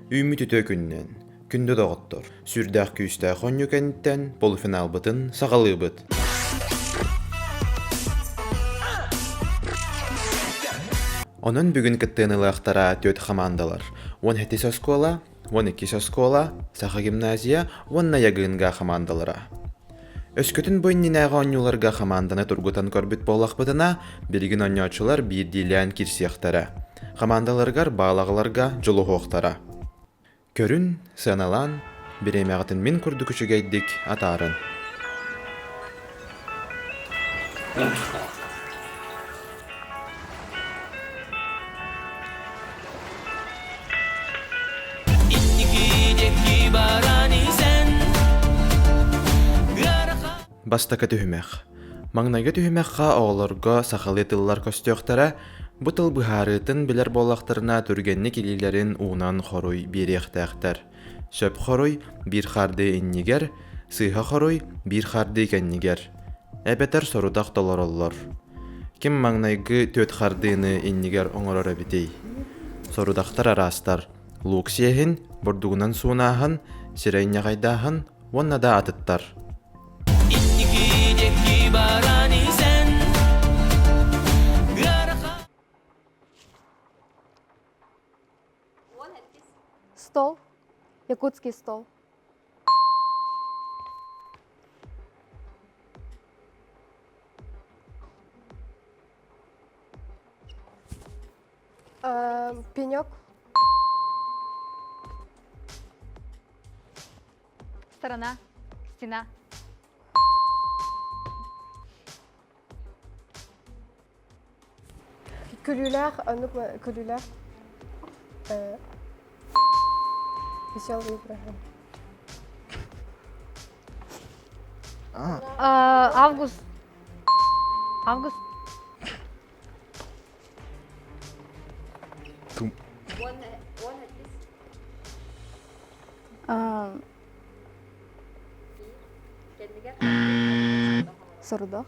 Үмүт үтө күннен, күндө доғыттор. Сүрдәк күйістә қоню кәнттен, полуфинал бұтын сағалы бұт. Онын бүгін кіттіғынылықтара төт командалар. 17 соскола, 12 соскола, саха гимназия, 10 ягынға командалара. Өскөтін бойнинәға онюларға команданы тургутан көрбіт болақ бұтына, білгін оньочылар бір дейлән кирсияқтара. Командаларғар бағалағыларға жолу хоқтара. Көрін, сыналан, біремәғытын мен күрді күшігейдік атарын. Бастака түхімәқ. Маңнайга түхімәққа оғылырға сақалы тыллар көстіоқтара, бұтыл бұхарытын білер болақтарына түргенні келелерін уынан хоруй беректәқтар. Сөп хоруй бір қарды иннигер, сыйға хоруй бір қарды кәннигер. Әбетер сорудақ долар олар. Кім маңнайгы төт қардыны иннигер оңырыр әбітей. Сорудақтар арастар. Луксиехін, бұрдуғынан суынағын, сирайня қайдағын, онна да атыттар. Стол. Якутский стол. Пенек. Сторона. Стена. Külüler. Külüler. Веселый Ибрагим. Август. Август. Сорудах.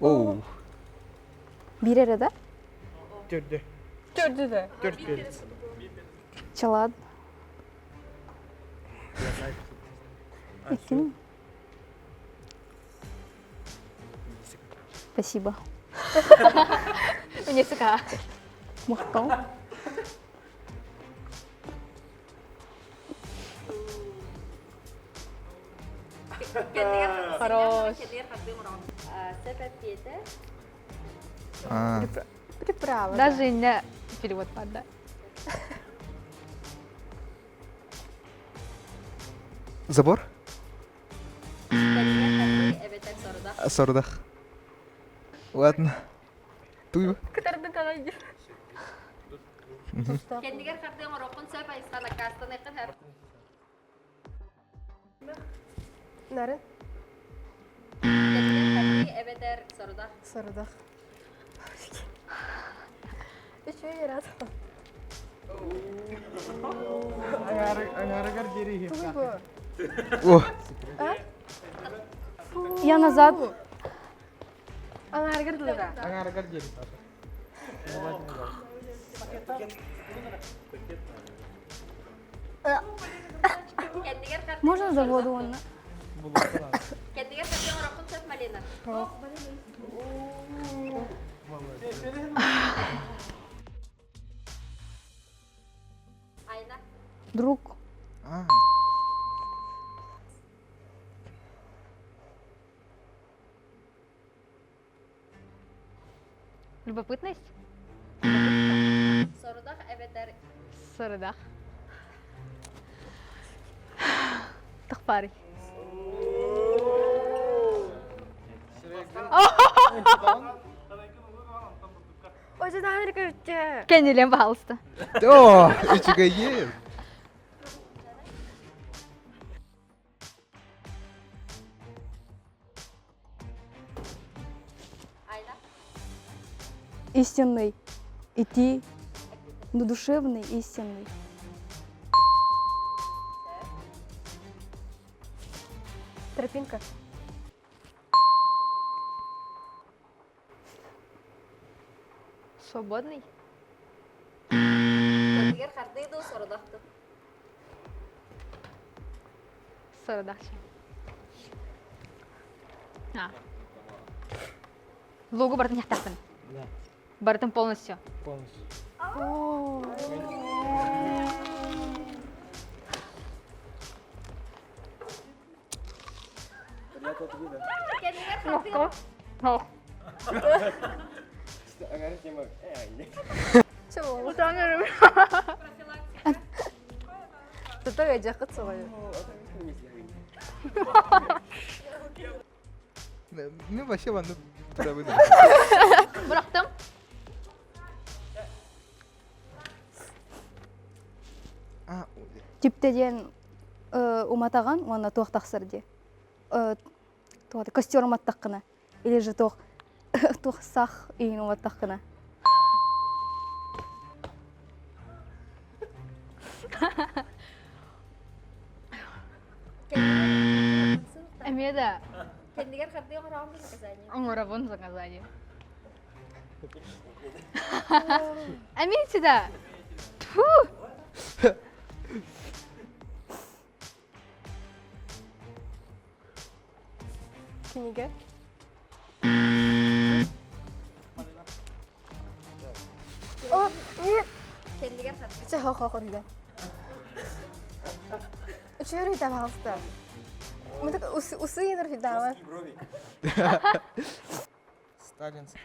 Oo. Bir arada. Dördü. Dördü de. Dört geldi. Çalad. Икин. Спасибо. Не сука. Мақтау. Хорош. Приправа. Даже не перевод падает. Забор? Сордах. Ладно. Туй. Катарды калайды. Кендигер кардыгы рокун сөп айстана кастан экин хар. Нарын? Кендигер кардыгы эбедер соруда. Сорудах. Еще раз. Анарагар гери. Туйбу. О. Я назад. Она аргардылы. Анарагар гери. Кендигер кардыгы. Можно за воду он? Кендигер кардыгы рокун сөп малина. Айна. Друг. Любопытность? Сорудах эбедер. Сырдах. Тахпари. Очень нравится. Кеннилен, пожалуйста. О, içige yer. Айна. Истинный. Идти. Но душевный, истинный. Тропинка. Свободный. Кендигер хардыйду сорудахты. Сородахча. Логу бартын яқтақпын. Да, Бартын полностью. полностью. Кендигер хардыйду. О, Чего? танырым. Зато я жақсы ғой. Мен вообще ванны тура выдам. Бұрақтым. А, Типтеден уматаған, оны тоқ тақсырды. Костер уматтаққына. Или же тоқ сақ үйін уматтаққына. Эмеда. Кендигер хардыйду орамын наказание. Аңырабын заказание. Әмин сюда. Тьфу. Книга. О, нет. Кендигер хардыйду. Чего хохорда? Чего это, пожалуйста? Мы так усы не дорфидала. Сталинский.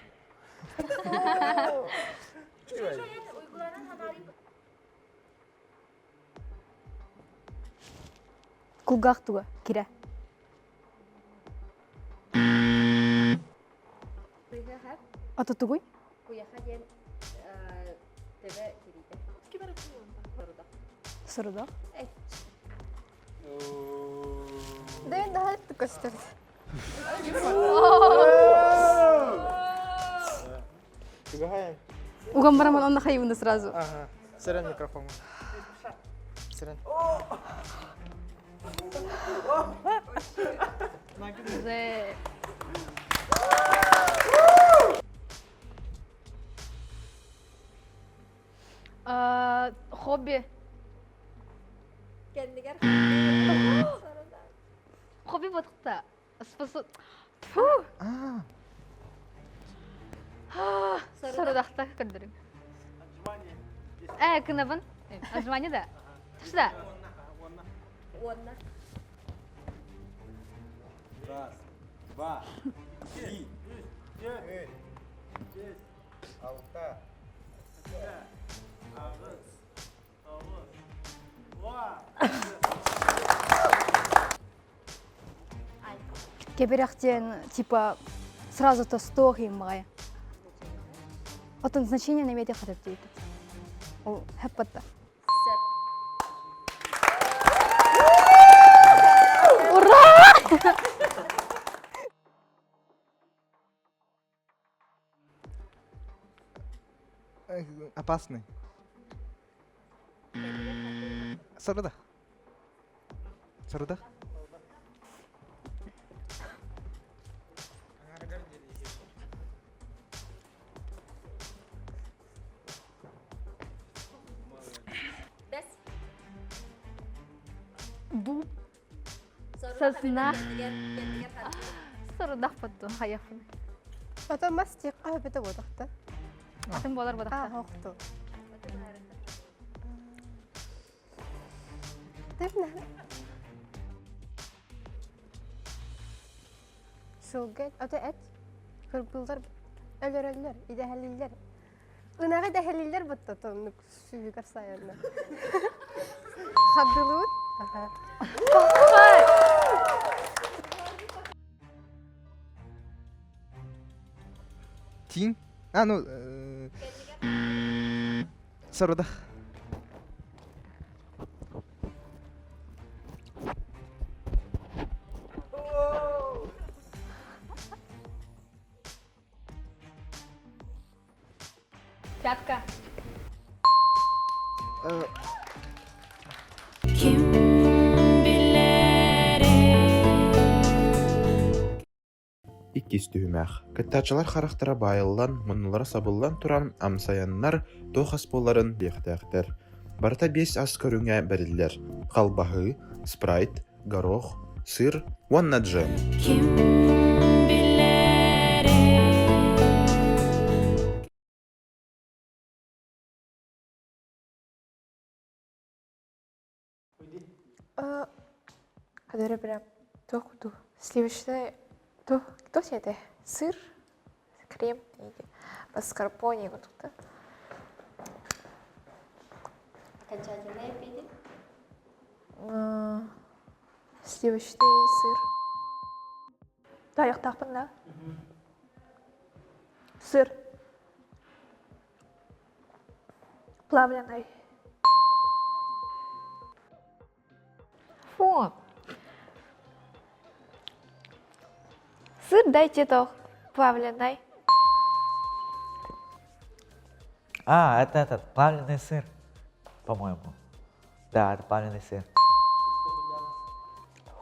Uygulanan hanari Кулгах туга, кире. Куйга хап, Аты тугуй? куяха ден тебе кирите. Сорудах. Сырыдақ. Да я догадаюсь, только что. Угам бараман онна хайымды сразу. Ага. Сырен микрофон. Сырен. Зе. Хобби. Кендигер хардыйду. Сорудах. Хобби бодықта. Способ. Тьфу. А, Сородақта кірдірім. Кінабын. Отжимание да. Ташда. Онна. Кеберяхтен, типа, сразу то стохи мая. Отын значение на медиа хатып дейді. Ол хэппатта. Сеп. опасный. Сырыдах. Сырыдах. Бес. Ду. Сорудах. Сосна. Кендигер хардыйду. Сородақ бұдды. Хаяфын. Потом мастик, это вот так-то. Атын болар бодақта. Хохту. Тэмнэ. Шулгет, эт. Кырпылдар, өлөр, идәһәлиләр. Унага дәһәлиләр бутта тонлык сүйгәр саянна. Хабдылут. Ага. Тин? А, ну... Сырыдах. Пятка. Kim bilir кис түһүмэх. Кыттачылар харахтара байыллан, муннулара сабыллан туран амсаяннар тохас боларын биэхтээхтэр. Барыта 5 ас көрүңэ бериллер. Халбаһы, спрайт, горох, сыр, уанна джем. Который прям тух сливочное, кто это? Сыр, крем, маскарпоне вот тут. Окончательное пиди. Сливочный сыр. Да, я так поняла. Сыр. Плавленый. Фу. Сыр дайте doch плавленый. Это этот плавленый сыр, по-моему. Да, это плавленый сыр.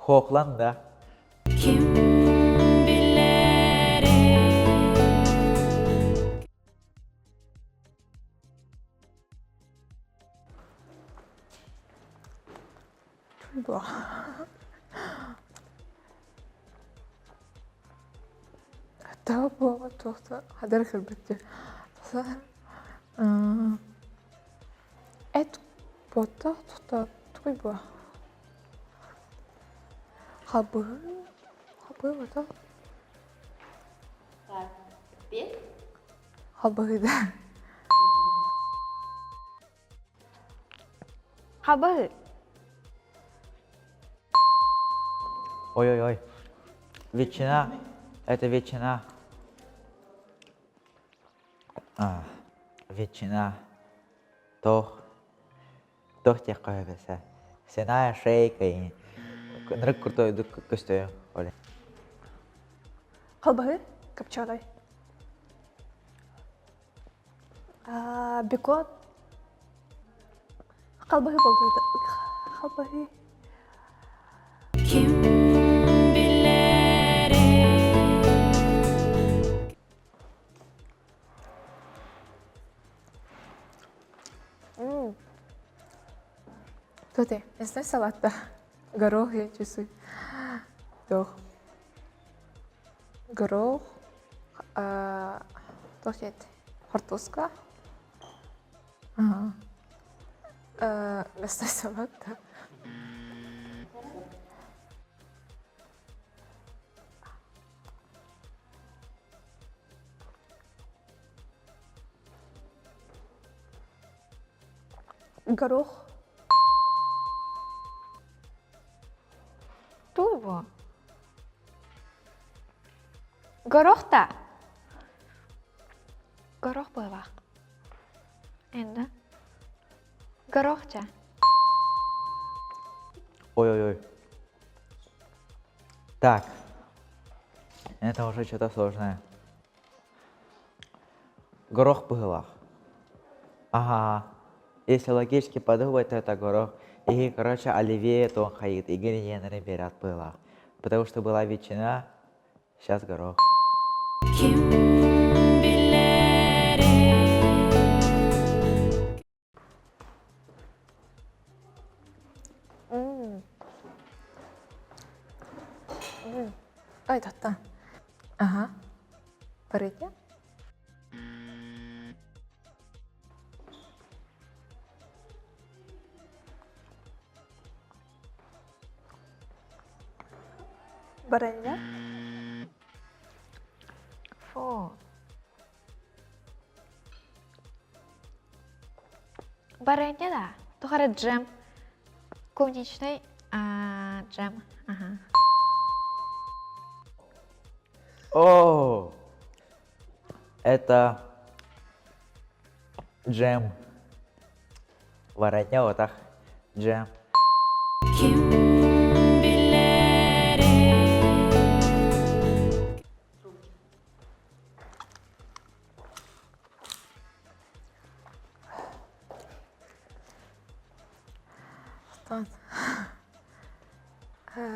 Хохланд, да. Да, было тухта. Хадар хербетти. Эт бота тухта. Туй ба. Хабы бота. Так, пи. Хабы да. Хабы. Ой-ой-ой. Ветчина. Это ветчина. Ветчина. Тох тех кайбеса. Сеная шейка и нрык крутой көстөй. Оля. Халбы копченый. Бекон. Халбы болды. Халбы. Кто ты? Мясной салат, да. Горох я чувствую. Горох. Что это? Картошка. Мясной салат, да. Горох. Туй бу. Горох-та. Горох быйлак. Энди. Горохча. Ой-ой-ой. Так. Это уже что-то сложное. Горох пылах. Ага. Если логически подумать, то это горох. И, короче, оливье то он хаит. И гриньенеры берят пылах. Потому что была ветчина, сейчас горох. Ой, да. Ага. Парите. Баранья. Фу. Баранья, да. Тухара джем. Клубничный джем. Ага. О, это джем. Воротня вот так. Джем.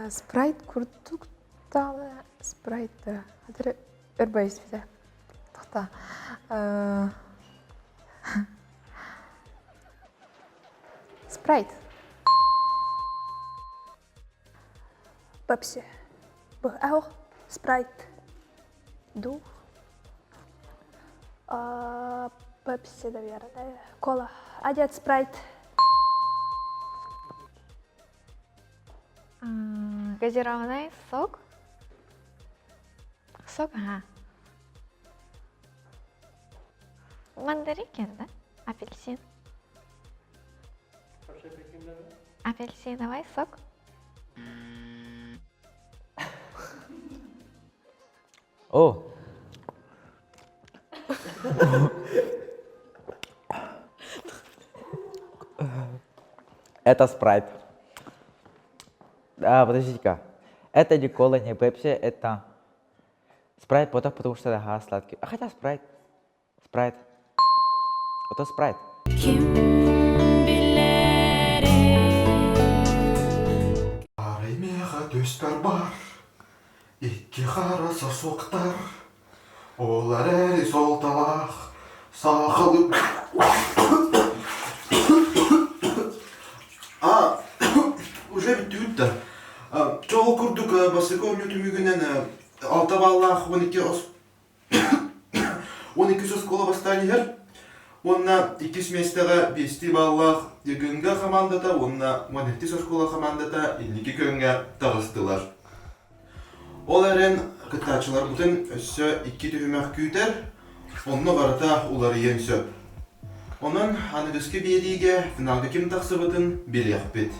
Спрайт курдук талы спрайт. Өрбөйс биде. Тохта. Спрайт. Пепси. Б. Ел. Спрайт. Ду. Пепси, наверное. Кола. Один спрайт. Газированный сок. Сок, ага. Мандарин, да? Апельсин. Апельсиновый сок. О! Это спрайт. Подождите-ка. Это не кола, не пепси, это спрайт, потому что это сладкий. А хотя спрайт. Спрайт. Это спрайт. Араймеға төстер бар, икки қара сосоқтар, олар әрі солталақ, сақылып. Уже бітті үтті. Чоғы күрдік басықы өне түмігінен 6 баллақ 12 сөз кола бастайынығыр. Онна 2 местеға 5 баллақ егінгі командата, онна 12 сөз кола командата 52 көнгә тағыстылар. Ол әрін қыттачылар бұтын өссі 2 түхімәк күйтер, онны барыта олар ен сөп. Онын анығысқы беріге финалғы кем тақсы бұтын белеқ бет.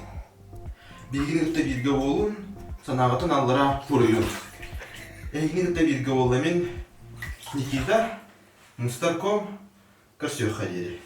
Бейгін үтті бірге олын, санағытын аллара құрыйын. Әйгін үтті бірге олымен Никита, Мустарком, Карсио Харери.